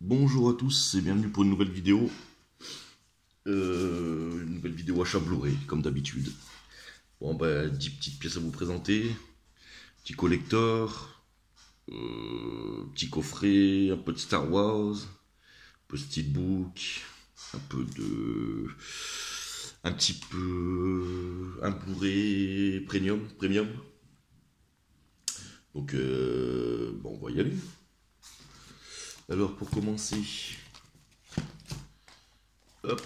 Bonjour à tous et bienvenue pour une nouvelle vidéo. Achat Blu-ray, comme d'habitude. Bon, 10 petites pièces à vous présenter. Petit collector, petit coffret, un peu de Star Wars, un peu de steelbook, un petit peu, un Blu-ray premium. Donc, bon, on va y aller. Alors, pour commencer, hop,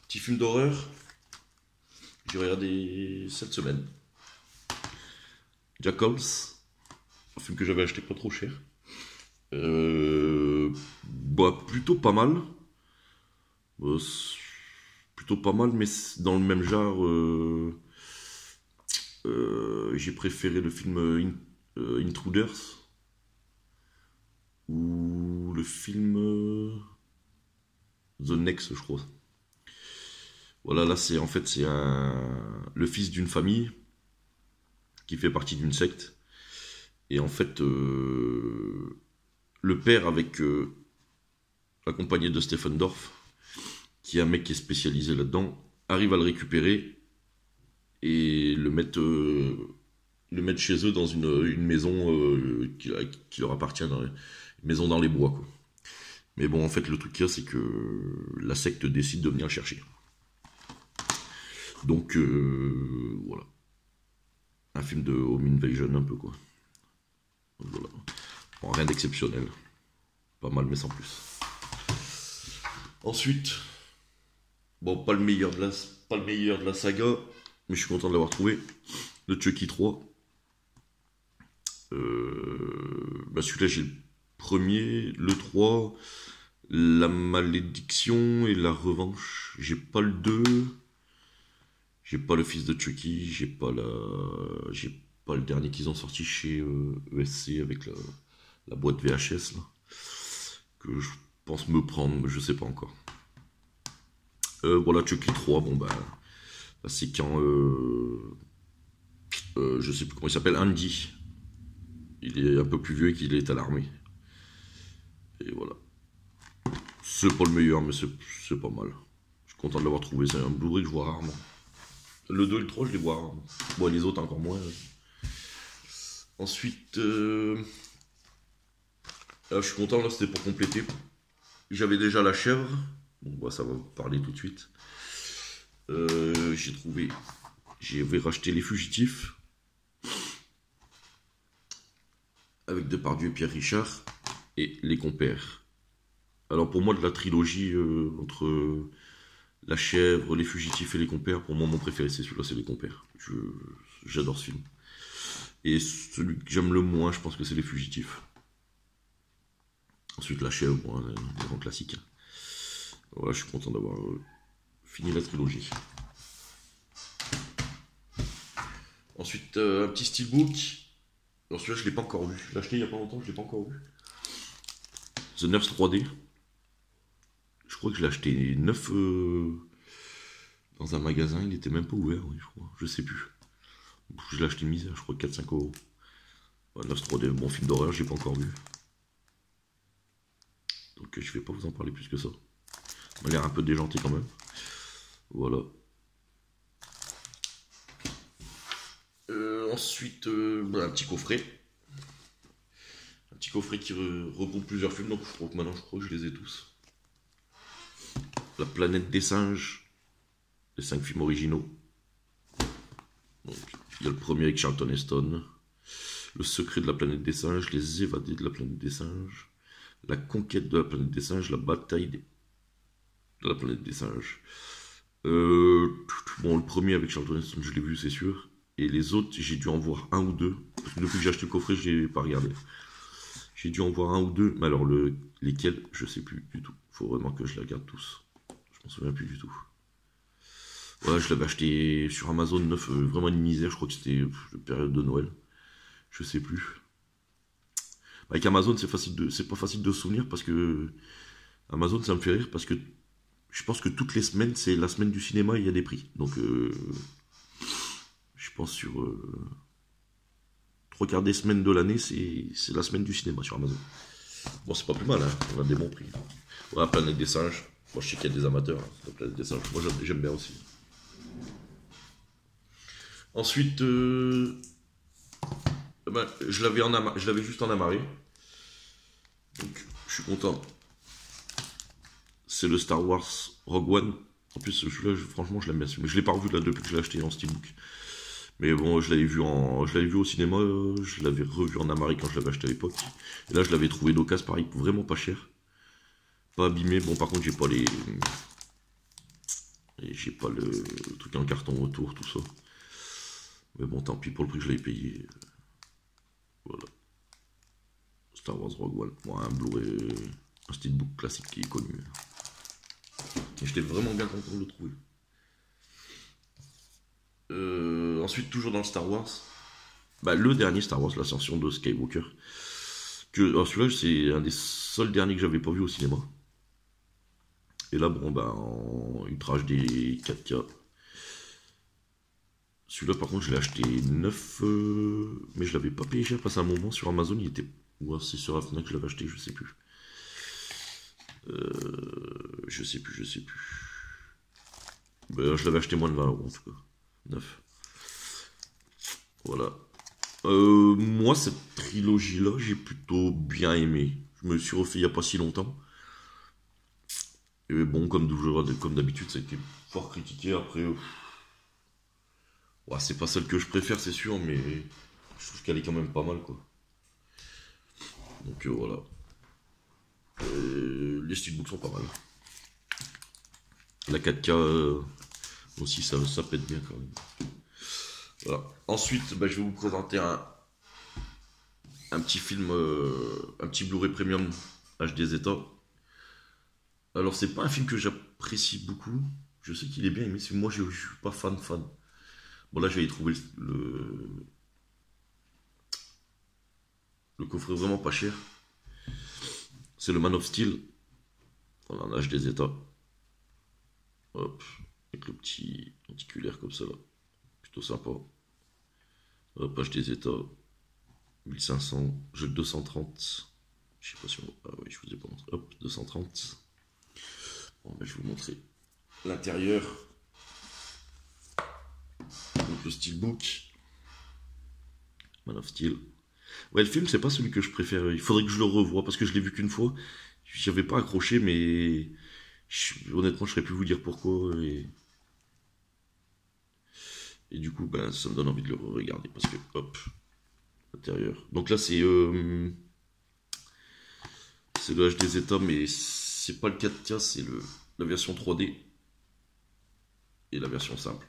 petit film d'horreur. J'ai regardé cette semaine. Jackals, un film que j'avais acheté pas trop cher. Plutôt pas mal. Plutôt pas mal, mais dans le même genre. J'ai préféré le film Intruders ou le film The Next, je crois. Voilà, là c'est le fils d'une famille qui fait partie d'une secte. Et en fait, le père accompagné de Stephen Dorff, qui est un mec qui est spécialisé là-dedans, arrive à le récupérer et le mettre chez eux dans une maison qui leur appartient, une maison dans les bois, quoi. Mais bon, en fait, le truc qu'il y a, c'est que la secte décide de venir le chercher. Donc, voilà. Un film de home invasion, un peu, quoi. Donc, voilà. Bon, rien d'exceptionnel. Pas mal, mais sans plus. Ensuite, bon, pas le meilleur de la saga, mais je suis content de l'avoir trouvé. Le Chucky 3. Celui-là, j'ai le premier, le 3, la malédiction et la revanche. J'ai pas le 2. J'ai pas le fils de Chucky, j'ai pas le dernier qu'ils ont sorti chez ESC avec la boîte VHS là, que je pense me prendre, mais je sais pas encore. Voilà, Chucky 3, bon c'est quand je sais plus comment il s'appelle, Andy. Il est un peu plus vieux et qu'il est à l'armée. Et voilà. C'est pas le meilleur, mais c'est pas mal. Je suis content de l'avoir trouvé, c'est un Blu-ray que je vois rarement. Le 2 et le 3, je les vois rarement. Bon, les autres encore moins. Ensuite, je suis content, là, c'était pour compléter. J'avais déjà La Chèvre. Bon, ça va vous parler tout de suite. J'avais racheté Les Fugitifs. Avec Depardieu et Pierre Richard. Et Les Compères. Alors, pour moi, de la trilogie entre La Chèvre, Les Fugitifs et Les Compères, pour moi, mon préféré, c'est celui-là, c'est Les Compères. J'adore ce film. Et celui que j'aime le moins, je pense que c'est Les Fugitifs. Ensuite, La Chèvre, bon, un grand classique. Voilà, je suis content d'avoir fini la trilogie. Ensuite, un petit steelbook. Alors celui-là, je ne l'ai pas encore vu. Je l'ai acheté il n'y a pas longtemps, je ne l'ai pas encore vu. The Nurse 3D. Je crois que je l'ai acheté neuf dans un magasin. Il n'était même pas ouvert, oui, je crois. Je sais plus. Je l'ai acheté misère, je crois 4-5 euros. Nurse 3D, bon film d'horreur, je l'ai pas encore vu. Donc je vais pas vous en parler plus que ça. Il m'a l'air un peu déjanté quand même. Voilà. Ensuite, un petit coffret. Un petit coffret qui regroupe plusieurs films. Donc je crois que je les ai tous. La planète des singes. Les 5 films originaux. Donc, il y a le premier avec Charlton Heston. Le secret de la planète des singes. Les évadés de la planète des singes. La conquête de la planète des singes. La bataille de la planète des singes. Bon, le premier avec Charlton Heston, je l'ai vu, c'est sûr. Et les autres, j'ai dû en voir un ou deux. Parce que depuis que j'ai acheté le coffret, je n'ai pas regardé. J'ai dû en voir un ou deux. Mais alors, lesquels, je sais plus du tout. Il faut vraiment que je les regarde tous. Je m'en souviens plus du tout. Ouais, je l'avais acheté sur Amazon 9, vraiment une misère. Je crois que c'était la période de Noël. Je sais plus. Avec Amazon, c'est pas facile de se souvenir parce que Amazon, ça me fait rire parce que je pense que toutes les semaines, c'est la semaine du cinéma et il y a des prix. Donc, je pense sur 3/4 des semaines de l'année, c'est la semaine du cinéma sur Amazon. Bon, c'est pas plus mal, hein. On a des bons prix. Ouais, Planète des singes. Moi, je sais qu'il y a des amateurs, hein, de Planète des singes. Moi, j'aime bien aussi. Ensuite, ben, je l'avais juste en amarré. Donc, je suis content. C'est le Star Wars Rogue One. En plus, celui-là, franchement, je l'aime bien. Mais je l'ai pas revu là depuis que je l'ai acheté en steelbook. Mais bon, je l'avais vu au cinéma, je l'avais revu en amarré quand je l'avais acheté à l'époque. Et là, je l'avais trouvé d'occasion, pareil, vraiment pas cher. Pas abîmé. Bon, par contre, j'ai pas le truc en carton autour, tout ça. Mais bon, tant pis pour le prix que je l'avais payé. Voilà. Star Wars Rogue One. Bon, un Blu-ray, un steelbook classique qui est connu. Et j'étais vraiment bien content de le trouver. Ensuite, toujours dans le Star Wars, bah, le dernier Star Wars, l'ascension de Skywalker. Alors celui-là, c'est un des seuls derniers que j'avais pas vu au cinéma. Et là, bon, bah, en Ultra HD 4K. Celui-là, par contre, je l'ai acheté neuf, mais je l'avais pas payé cher. Passé un moment sur Amazon, il était. Ou c'est sur Fnac que je l'avais acheté, je sais plus. Je sais plus. Bah, je l'avais acheté moins de 20 € en tout cas. 9. Voilà. Moi, cette trilogie-là, j'ai plutôt bien aimé. Je me suis refait il n'y a pas si longtemps. Et bon, comme d'habitude, ça a été fort critiqué. Après, ouais, c'est pas celle que je préfère, c'est sûr, mais je trouve qu'elle est quand même pas mal, quoi. Donc voilà. Les steelbooks sont pas mal. La 4K aussi, ça pète bien quand même. Voilà. Ensuite, bah, je vais vous présenter un petit film, un petit Blu-ray Premium HD Zeta. Alors, c'est pas un film que j'apprécie beaucoup. Je sais qu'il est bien aimé, moi je suis pas fan. Bon, là, j'avais trouvé le coffret vraiment pas cher. C'est le Man of Steel. Voilà, en HD Zeta. Hop, avec le petit lenticulaire comme ça là. Plutôt sympa. Hop, HD Zeta. 1500, jeu de 230. Je sais pas si on... Ah oui, je vous ai pas montré. Hop, 230. Bon, ben, je vais vous montrer l'intérieur. Donc le steelbook. Man of Steel. Ouais, le film, c'est pas celui que je préfère. Il faudrait que je le revoie parce que je l'ai vu qu'une fois. J'avais pas accroché, mais honnêtement, je saurais plus vous dire pourquoi. Et du coup, ben, ça me donne envie de le regarder parce que, hop, l'intérieur. Donc là, c'est le HD Zeta, mais c'est pas le 4K, c'est la version 3D et la version simple.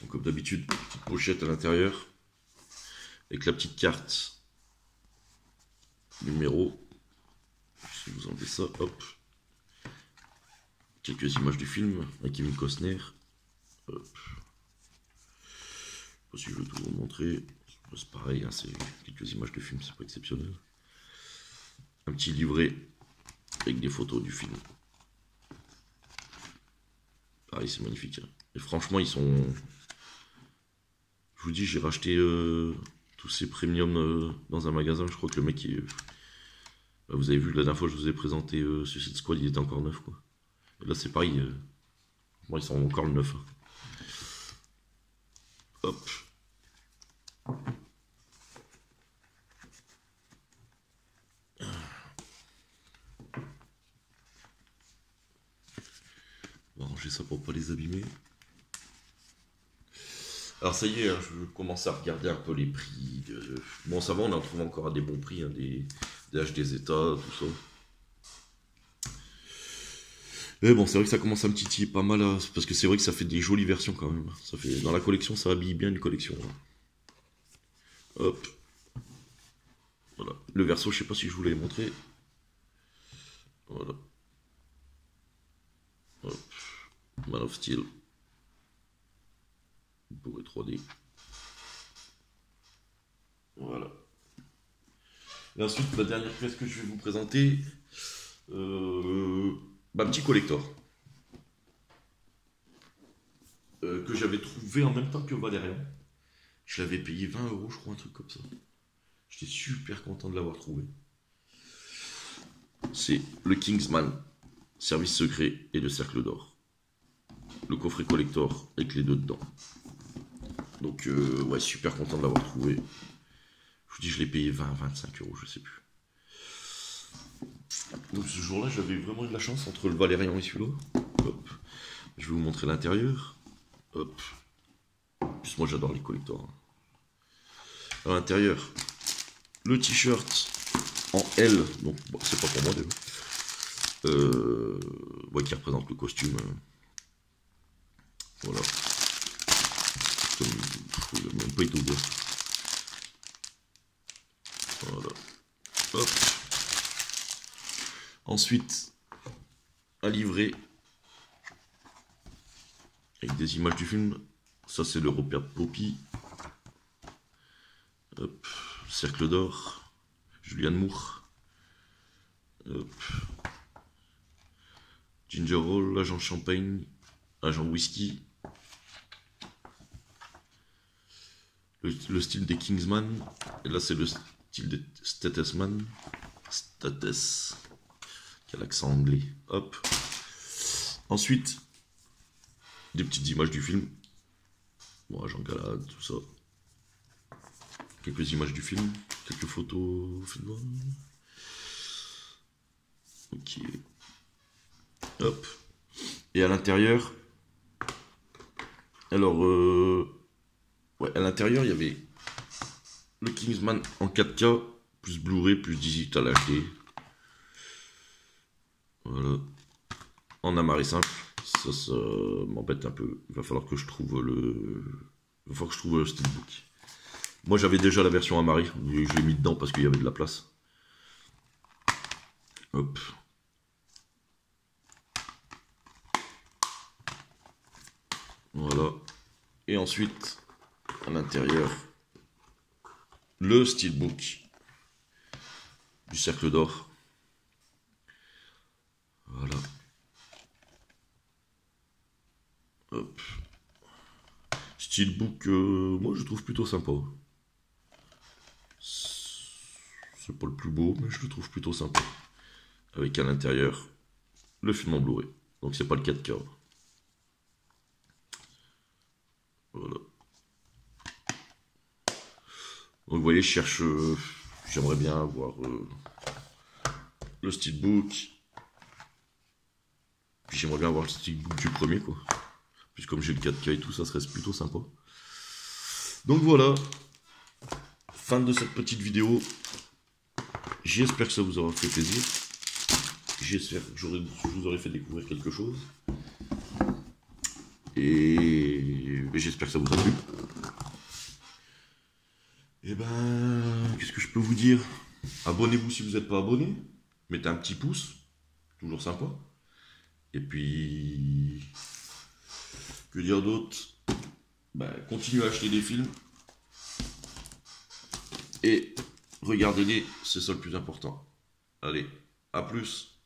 Donc, comme d'habitude, petite pochette à l'intérieur avec la petite carte numéro. Si vous enlevez ça, hop. Quelques images du film avec Kevin Costner. Hop. Je sais pas si je veux tout vous montrer. C'est pareil, hein, c'est quelques images de film, c'est pas exceptionnel. Un petit livret avec des photos du film. Pareil, c'est magnifique. Hein. Et franchement, ils sont... Je vous dis, j'ai racheté tous ces premiums dans un magasin. Je crois que le mec, vous avez vu, la dernière fois, je vous ai présenté Suicide Squad, il était encore neuf, quoi. Et là, c'est pareil. Bon, ils sont encore le neuf. Hein. Hop. On va ranger ça pour pas les abîmer. Alors ça y est, hein, je commence à regarder un peu les prix. Bon, ça va, on en trouve encore à des bons prix, hein, des HD Zeta, tout ça. Mais bon, c'est vrai que ça commence à me titiller pas mal, hein, parce que c'est vrai que ça fait des jolies versions quand même. Ça fait, dans la collection, ça habille bien une collection. Hein. Hop. Voilà. Le verso, je sais pas si je vous l'avais montré. Voilà. Hop. Man of Steel. Pour 3D. Voilà. Et ensuite, la dernière pièce que je vais vous présenter, un petit collector. Que j'avais trouvé en même temps que Valérian. Je l'avais payé 20 €, je crois, un truc comme ça. J'étais super content de l'avoir trouvé. C'est le Kingsman, Service secret et le Cercle d'or. Le coffret collector avec les deux dedans. Donc ouais, super content de l'avoir trouvé. Je vous dis, je l'ai payé 20-25 euros, je sais plus. Donc ce jour-là, j'avais vraiment eu de la chance entre le Valérian et celui-là. Hop. Je vais vous montrer l'intérieur. Hop. En plus, moi j'adore les collectors. À l'intérieur, le t-shirt en L, donc bon, c'est pas pour moi déjà. Ouais, qui représente le costume. Voilà. Il n'a même pas été ouvert. Voilà. Hop. Ensuite, un livret avec des images du film. Ça, c'est le repère de Poppy. Hop. Cercle d'or. Julianne Moore. Hop. Ginger Roll, agent champagne, agent whisky. Le style des Kingsman. Et là, c'est le style des Statesman. States. Qui a l'accent anglais. Hop. Ensuite, des petites images du film. Bon, agent Galad, tout ça. Quelques images du film. Quelques photos. Ok. Hop. Et à l'intérieur. Alors, ouais, à l'intérieur, il y avait le Kingsman en 4K, plus Blu-ray, plus digital HD. Voilà. En amarré simple. Ça m'embête un peu. Il va falloir que je trouve le steelbook. Moi, j'avais déjà la version amarrée. Je l'ai mis dedans parce qu'il y avait de la place. Hop. Voilà. Et ensuite, à l'intérieur, le steelbook du Cercle d'or. Voilà. Hop. Steelbook, moi je trouve plutôt sympa. C'est pas le plus beau, mais je le trouve plutôt sympa. Avec à l'intérieur le film en Blu-ray. Donc c'est pas le 4K. Voilà. Donc vous voyez, je cherche. J'aimerais bien avoir le steelbook. Puis j'aimerais bien avoir le steelbook du premier, quoi. Puis comme j'ai le 4K et tout, ça serait plutôt sympa. Donc voilà. Fin de cette petite vidéo. J'espère que ça vous aura fait plaisir. J'espère que je vous aurai fait découvrir quelque chose. Et j'espère que ça vous a plu. Et ben, qu'est-ce que je peux vous dire? Abonnez-vous si vous n'êtes pas abonné. Mettez un petit pouce. Toujours sympa. Et puis, que dire d'autre? Ben, continuez à acheter des films. Et regardez-les, c'est ça le plus important. Allez, à plus.